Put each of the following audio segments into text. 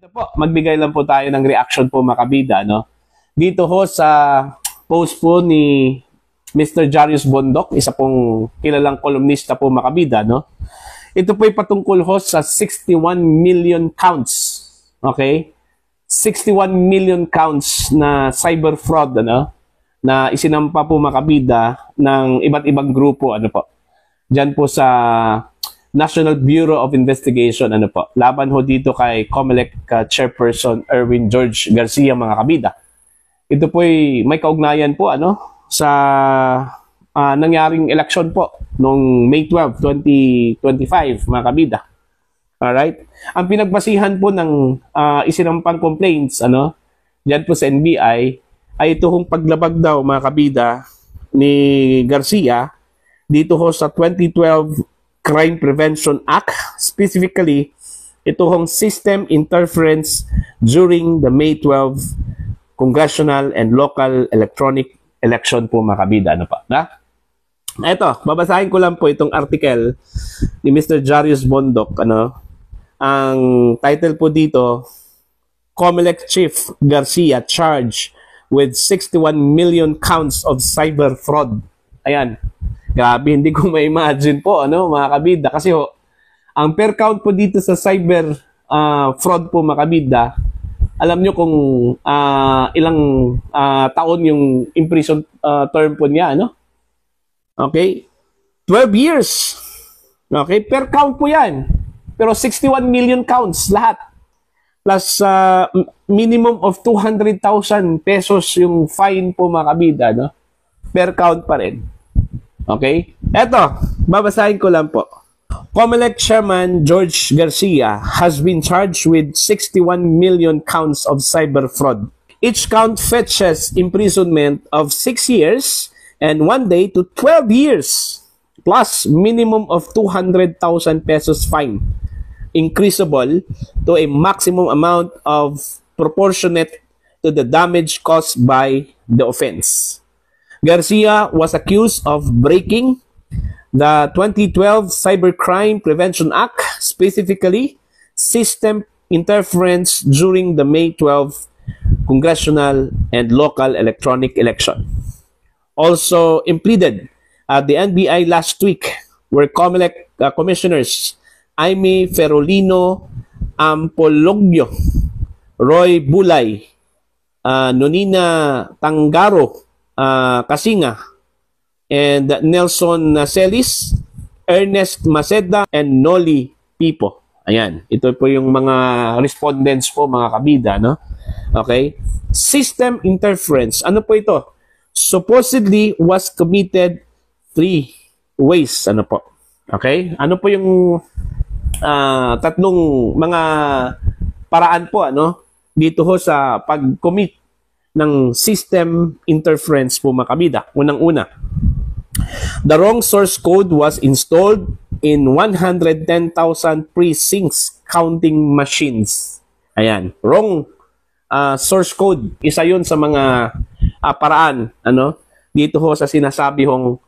Ito po, magbigay lang po tayo ng reaction po mga kabida, no? Dito ho sa post po ni Mr. Jarius Bondok, isa pong kilalang kolumnista po mga kabida, no? Ito po ay patungkol ho sa 61 million counts, okay? 61 million counts na cyber fraud, ano? Na isinampa po mga kabida ng iba't ibang grupo, ano po? Diyan po sa National Bureau of Investigation, ano po, laban ho dito kay COMELEC Chairperson Erwin George Garcia mga kabida. Ito po ay may kaugnayan po ano sa nangyaring election po noong May 12, 2025 mga kabida. Alright? Ang pinagbasihan po ng isinampang complaints ano diyan po sa NBI ay ito hong paglabag daw mga kabida ni Garcia dito ho sa 2012 Crime Prevention Act, specifically ito hong system interference during the May 12 congressional and local electronic election po mga kabida. Ano pa? Na? Ito, babasahin ko lang po itong article ni Mr. Jarius Bondok. Ano? Ang title po dito, COMELEC Chief Garcia charged with 61 million counts of cyber fraud. Ayan. Grabe, hindi ko ma-imagine po, ano, mga kabida. Kasi ho, ang per count po dito sa cyber fraud po, mga kabida, alam nyo kung ilang taon yung imprison term po niya, ano? Okay? 12 years. Okay? Per count po yan. Pero 61 million counts, lahat. Plus minimum of 200,000 pesos yung fine po, mga kabida, no? Per count pa rin. Okay? Eto, babasahin ko lang po. COMELEC Chairman George Garcia has been charged with 61 million counts of cyber fraud. Each count fetches imprisonment of 6 years and 1 day to 12 years, plus minimum of 200,000 pesos fine, increasable to a maximum amount of proportionate to the damage caused by the offense. Garcia was accused of breaking the 2012 Cybercrime Prevention Act, specifically system interference during the May 12 congressional and local electronic election. Also impleaded at the NBI last week were COMELEC commissioners Aimee Ferolino Ampologio, Roy Bulay, Nonina Tangaro, Kasinga, and Nelson Celis, Ernest Maceda, and Noli Pipo. Ayan, ito po yung mga respondents po mga kabida, no? Okay? System interference. Ano po ito? Supposedly was committed 3 ways. Ano po? Okay? Ano po yung tatlong mga paraan po, ano? Dito ho sa pag-commit ng system interference po mga kabida. Unang-una, the wrong source code was installed in 110,000 precincts counting machines. Ayan, wrong source code. Isa yun sa mga paraan ano, dito ho sa sinasabi hong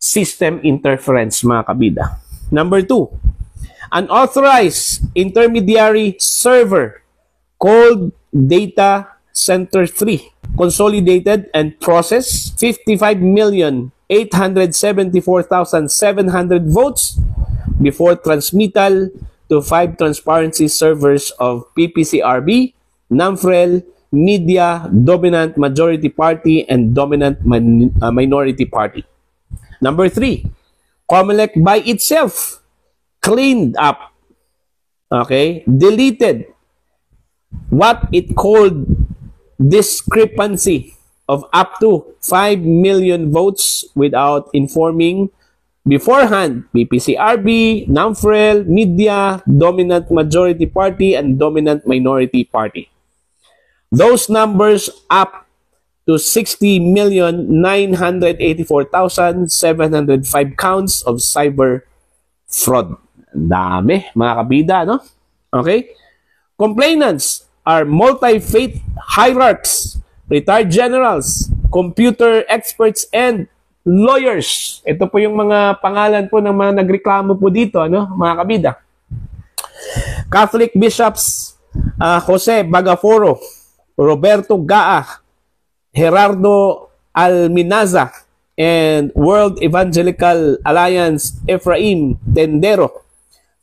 system interference mga kabida. Number 2, unauthorized intermediary server called Data Center 3 consolidated and processed 55,874,700 votes before transmittal to 5 transparency servers of PPCRB, NAMFREL, Media, Dominant Majority Party, and Dominant Minority Party. Number 3, COMELEC by itself cleaned up, okay, deleted what it called discrepancy of up to 5 million votes without informing beforehand PPCRB, NAMFREL, Media, Dominant Majority Party, and Dominant Minority Party. Those numbers up to 60,984,705 counts of cyber fraud. Dami, mga kabida, no? Okay? Complainants are multi-faith hierarchs, retired generals, computer experts, and lawyers. Ito po yung mga pangalan po ng mga nagreklamo po dito, ano, mga kabida. Catholic bishops, Jose Bagaforo, Roberto Gaa, Gerardo Alminaza, and World Evangelical Alliance Efraim Tendero,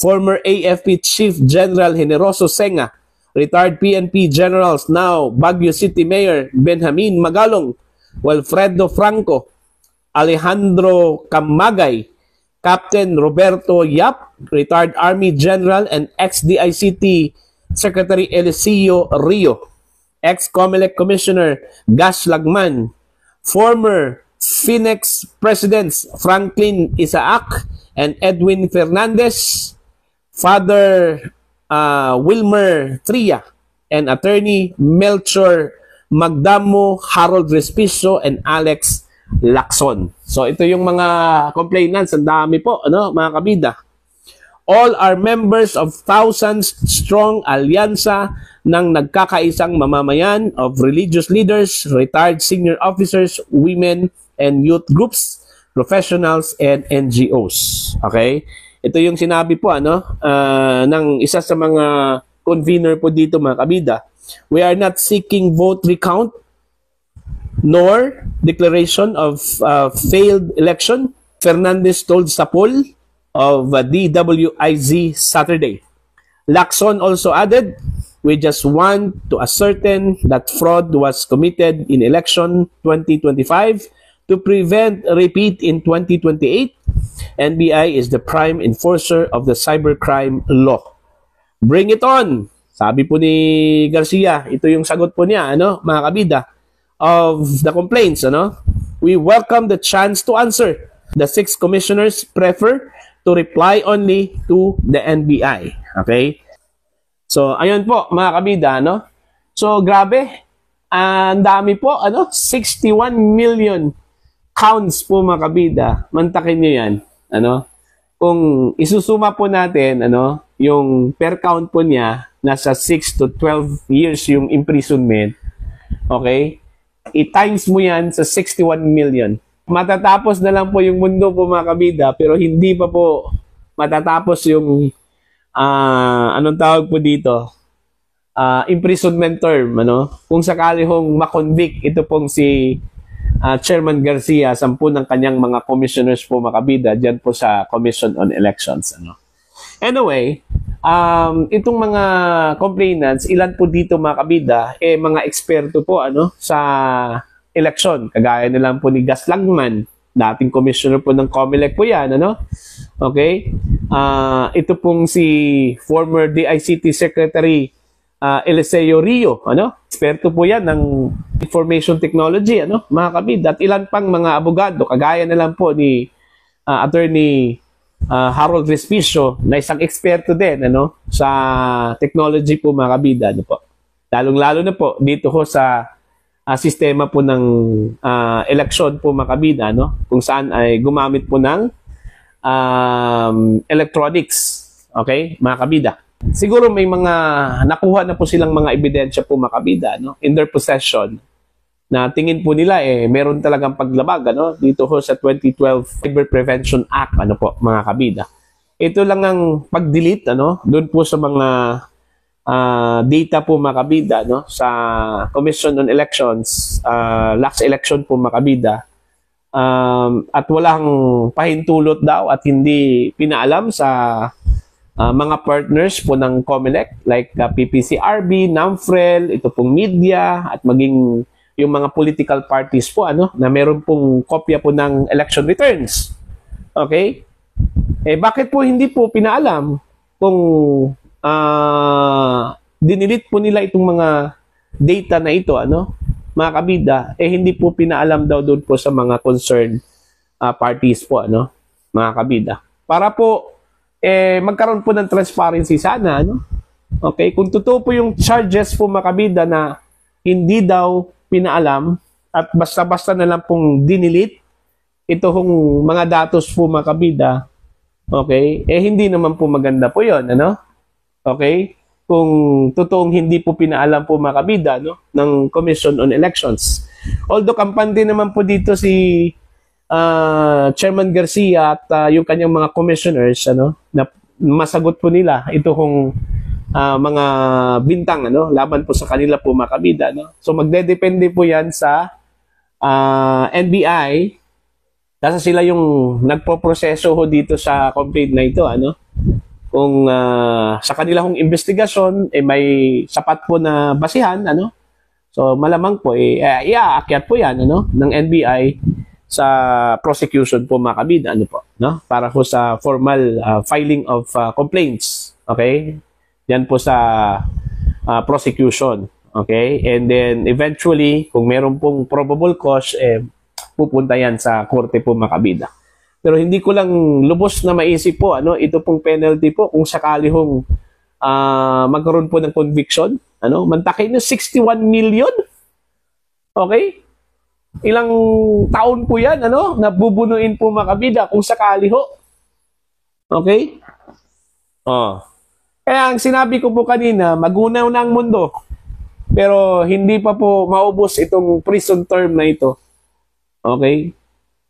former AFP Chief General Generoso Senga, retired PNP Generals, now Baguio City Mayor Benjamin Magalong, Wilfredo Franco, Alejandro Camagay, Captain Roberto Yap, retired Army General and ex-DICT Secretary Eliseo Rio, ex-COMELEC Commissioner Gas Lagman, former Phoenix Presidents Franklin Isaac and Edwin Fernandez, Father Wilmer Tria, and Attorney Melchor Magdamo, Harold Respicio, and Alex Lacson. So ito yung mga complainants, ang dami po, ano, mga kabida. All are members of thousands strong alyansa ng nagkakaisang mamamayan of religious leaders, retired senior officers, women and youth groups, professionals and NGOs. Okay? Ito yung sinabi po ng isa sa mga convener po dito, mga kabida. We are not seeking vote recount nor declaration of failed election, Fernandez told sa poll of DWIZ Saturday. Lacson also added, we just want to ascertain that fraud was committed in election 2025 to prevent a repeat in 2028. NBI is the prime enforcer of the cybercrime law. Bring it on! Sabi po ni Garcia, ito yung sagot po niya, mga kabida, of the complaints. We welcome the chance to answer. The 6 commissioners prefer to reply only to the NBI. Okay? So, ayun po, mga kabida, So, grabe. Ang dami po, 61 million counts po, mga kabida. Mantakin nyo yan. Kung isusuma po natin, yung per count po niya, nasa 6 to 12 years yung imprisonment. Okay? I-times mo yan sa 61 million. Matatapos na lang po yung mundo po, mga kabida, pero hindi pa po matatapos yung anong tawag po dito? Imprisonment term, Kung sakali hong makonvict ito pong si Chairman Garcia, 10 ng kanyang mga commissioners po, mga kabida, dyan po sa Commission on Elections, Anyway, itong mga complainants, ilan po dito, mga kabida, mga eksperto po sa election. Kagaya na lang po ni Gas Lagman, dating commissioner po ng COMELEC po yan, Okay? Ito pong si former DICT Secretary Eliseo Rio, Eksperto po yan ng information technology, mga kabida. At ilan pang mga abogado, kagaya na lang po ni Attorney Harold Respicio, na isang eksperto din sa technology po, mga kabida, po. Lalong-lalo na po dito ho sa sistema po ng election po, mga kabida, kung saan ay gumamit po ng electronics. Okay, mga kabida. Siguro may mga nakuha na po silang mga ebidensya po, mga kabida, in their possession, na tingin po nila meron talagang paglabag dito ho sa 2012 Cyber Prevention Act, po, mga kabida. Ito lang ang pag-delete doon po sa mga data po, mga kabida, sa Commission on Elections, last election po, mga kabida, at walang pahintulot daw at hindi pinaalam sa mga partners po ng COMELEC like PPCRB, NAMFREL, ito pong media at maging yung mga political parties po na meron pong kopya po ng election returns. Okay? Bakit po hindi po pinaalam kung dinilit po nila itong mga data na ito, mga kabida, hindi po pinaalam daw doon po sa mga concerned parties po, mga kabida. Para po magkaroon po ng transparency sana, Okay? Kung totoo po yung charges po, mga kabida, na hindi daw pinaalam at basta-basta na lang pong dinilit ito hong mga datos po, mga kabida, okay? Hindi naman po maganda po yun, Okay? Kung totoong hindi po pinaalam po, mga kabida, ng Commission on Elections. Although kampante naman po dito si Chairman Garcia at yung kanyang mga commissioners, na masagot po nila ito kung mga bintang laban po sa kanila po mga kabida, no? So magdedepende po 'yan sa NBI kasi sila yung nagpo-proseso ho dito sa complaint na ito, kung sa kanila hong investigasyon may sapat po na basihan, so malamang po iaakyat po 'yan ng NBI sa prosecution po mga kabida, para po sa formal filing of complaints, okay? Yan po sa prosecution, okay? And then eventually kung meron pong probable cause, pupunta yan sa korte po mga kabida. Pero hindi ko lang lubos na maisip po ito pong penalty po kung sakali hong magkaroon po ng conviction, mantakin nyo 61 million, okay? Ilang taon po yan, nabubunuin po mga kabida kung sakali ho. Okay? Kaya ang sinabi ko po kanina, magunaw na ang mundo. Pero hindi pa po maubos itong prison term na ito. Okay?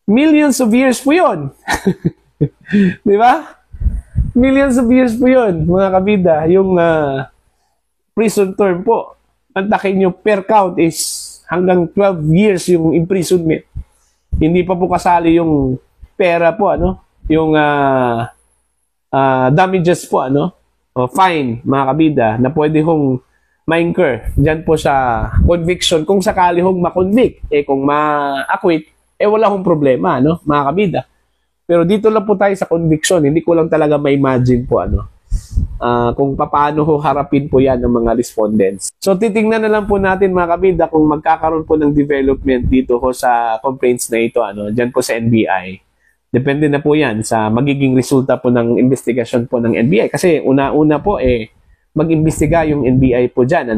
Millions of years po yun. Di ba? Millions of years po yun, mga kabida. Yung prison term po. Antakin nyo per count is hanggang 12 years yung imprisonment. Hindi pa po kasali yung pera po, yung damages po, o fine, mga kabida, na pwede hong ma-incur dyan po sa conviction kung sakali hong ma-convict. Kung ma-acquit, wala hong problema, mga kabida. Pero dito lang po tayo sa conviction. Hindi ko lang talaga ma-imagine po, kung paano ho harapin po yan ng mga respondents. So titingnan na lang po natin mga kabida kung magkakaroon po ng development dito ho sa complaints na ito, dyan po sa NBI. Depende na po yan sa magiging resulta po ng investigasyon po ng NBI. Kasi una-una po mag-imbestiga yung NBI po dyan,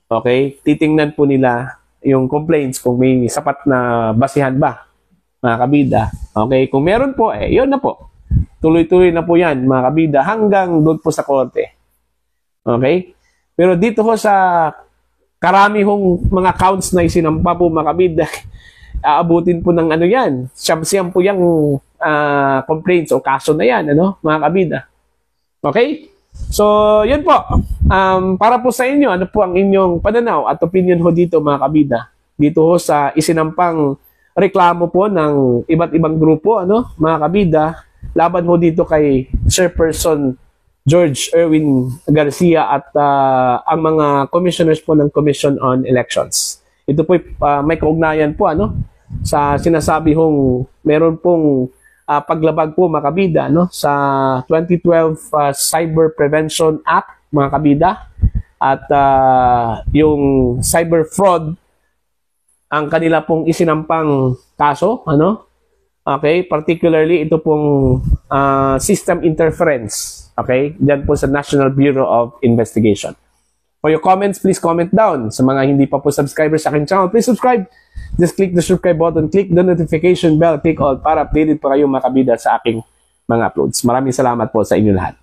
Okay? Titingnan po nila yung complaints kung may sapat na basihan ba, mga kabida. Okay? Kung meron po, yun na po. Tuloy-tuloy na po yan, mga kabida, hanggang doon po sa korte. Okay? Pero dito ho sa karami hong mga counts na isinampa po, mga kabida, aabutin po ng yan. Siyam po yung complaints o kaso na yan, mga kabida. Okay? So, yun po. Para po sa inyo, ano po ang inyong pananaw at opinion ho dito, mga kabida? Dito ho sa isinampang reklamo po ng iba't ibang grupo, mga kabida, laban ho dito kay Chairperson George Erwin Garcia at ang mga commissioners po ng Commission on Elections. Ito po may kaugnayan po sa sinasabi hong meron pong paglabag po, mga kabida, sa 2012 Cyber Prevention Act, mga kabida, at yung cyber fraud ang kanila pong isinampang kaso, okay, particularly ito pong system interference, okay, dyan po sa National Bureau of Investigation. For your comments, please comment down. Sa mga hindi pa po subscribers sa aking channel, please subscribe. Just click the subscribe button, click the notification bell, click all para updated po kayo, mga kabida, sa aking mga uploads. Maraming salamat po sa inyo lahat.